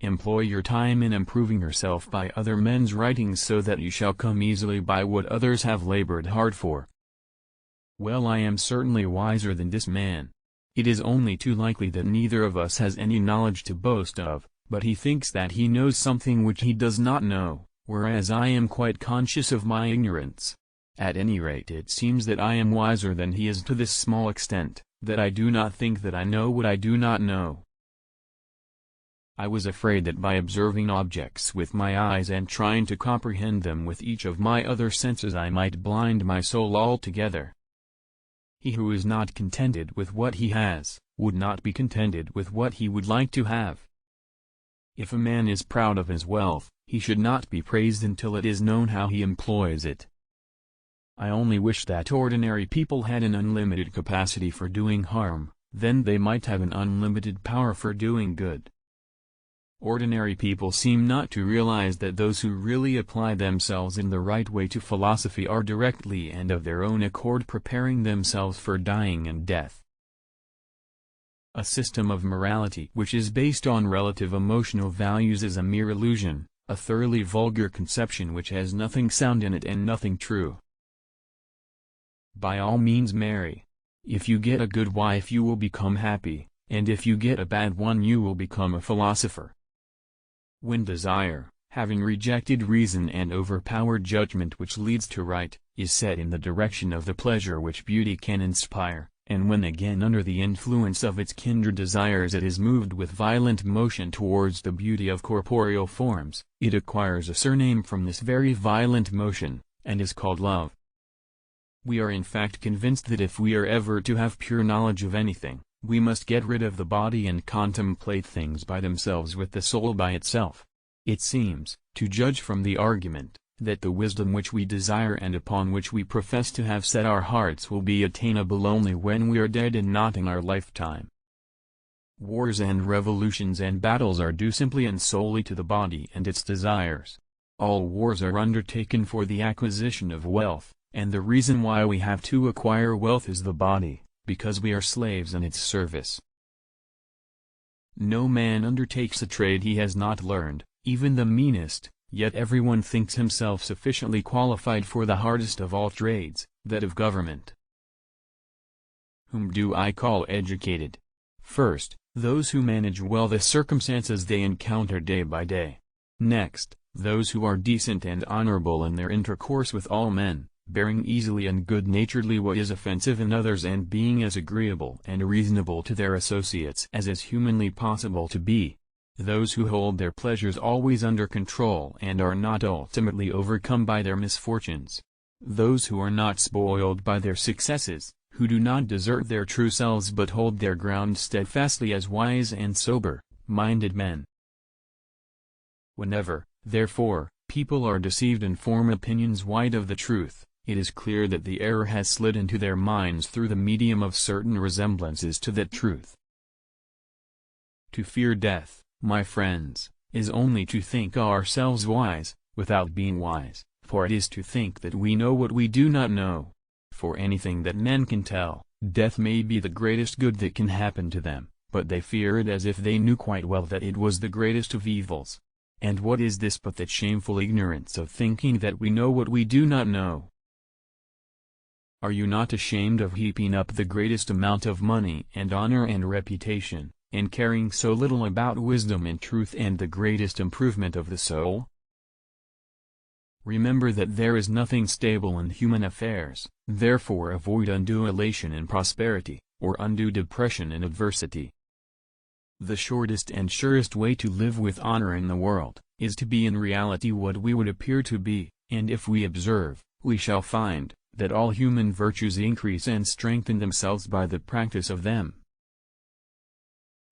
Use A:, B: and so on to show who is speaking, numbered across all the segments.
A: Employ your time in improving yourself by other men's writings so that you shall come easily by what others have labored hard for. Well, I am certainly wiser than this man. It is only too likely that neither of us has any knowledge to boast of, but he thinks that he knows something which he does not know, whereas I am quite conscious of my ignorance. At any rate, it seems that I am wiser than he is to this small extent, that I do not think that I know what I do not know. I was afraid that by observing objects with my eyes and trying to comprehend them with each of my other senses I might blind my soul altogether. He who is not contented with what he has, would not be contented with what he would like to have. If a man is proud of his wealth, he should not be praised until it is known how he employs it. I only wish that ordinary people had an unlimited capacity for doing harm, then they might have an unlimited power for doing good. Ordinary people seem not to realize that those who really apply themselves in the right way to philosophy are directly and of their own accord preparing themselves for dying and death. A system of morality which is based on relative emotional values is a mere illusion, a thoroughly vulgar conception which has nothing sound in it and nothing true. By all means marry. If you get a good wife you will become happy, and if you get a bad one you will become a philosopher. When desire, having rejected reason and overpowered judgment which leads to right, is set in the direction of the pleasure which beauty can inspire, and when again under the influence of its kindred desires it is moved with violent motion towards the beauty of corporeal forms, it acquires a surname from this very violent motion, and is called love. We are in fact convinced that if we are ever to have pure knowledge of anything, we must get rid of the body and contemplate things by themselves with the soul by itself. It seems, to judge from the argument, that the wisdom which we desire and upon which we profess to have set our hearts will be attainable only when we are dead and not in our lifetime. Wars and revolutions and battles are due simply and solely to the body and its desires. All wars are undertaken for the acquisition of wealth, and the reason why we have to acquire wealth is the body, because we are slaves in its service. No man undertakes a trade he has not learned, even the meanest, yet everyone thinks himself sufficiently qualified for the hardest of all trades, that of government. Whom do I call educated? First, those who manage well the circumstances they encounter day by day. Next, those who are decent and honorable in their intercourse with all men, bearing easily and good-naturedly what is offensive in others and being as agreeable and reasonable to their associates as is humanly possible to be. Those who hold their pleasures always under control and are not ultimately overcome by their misfortunes. Those who are not spoiled by their successes, who do not desert their true selves but hold their ground steadfastly as wise and sober-minded men. Whenever, therefore, people are deceived and form opinions wide of the truth, it is clear that the error has slid into their minds through the medium of certain resemblances to that truth. To fear death, my friends, is only to think ourselves wise, without being wise, for it is to think that we know what we do not know. For anything that men can tell, death may be the greatest good that can happen to them, but they fear it as if they knew quite well that it was the greatest of evils. And what is this but that shameful ignorance of thinking that we know what we do not know? Are you not ashamed of heaping up the greatest amount of money and honor and reputation, and caring so little about wisdom and truth and the greatest improvement of the soul? Remember that there is nothing stable in human affairs, therefore avoid undue elation in prosperity, or undue depression in adversity. The shortest and surest way to live with honor in the world, is to be in reality what we would appear to be, and if we observe, we shall find, that all human virtues increase and strengthen themselves by the practice of them.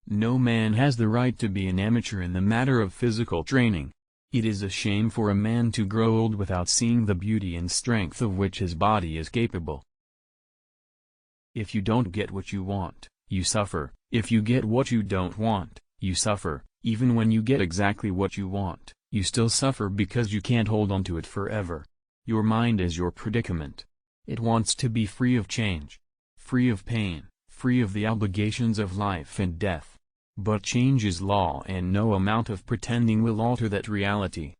A: No man has the right to be an amateur in the matter of physical training. It is a shame for a man to grow old without seeing the beauty and strength of which his body is capable. If you don't get what you want, you suffer. If you get what you don't want, you suffer. Even when you get exactly what you want, you still suffer because you can't hold on to it forever. Your mind is your predicament. It wants to be free of change, free of pain, free of the obligations of life and death. But change is law, and no amount of pretending will alter that reality.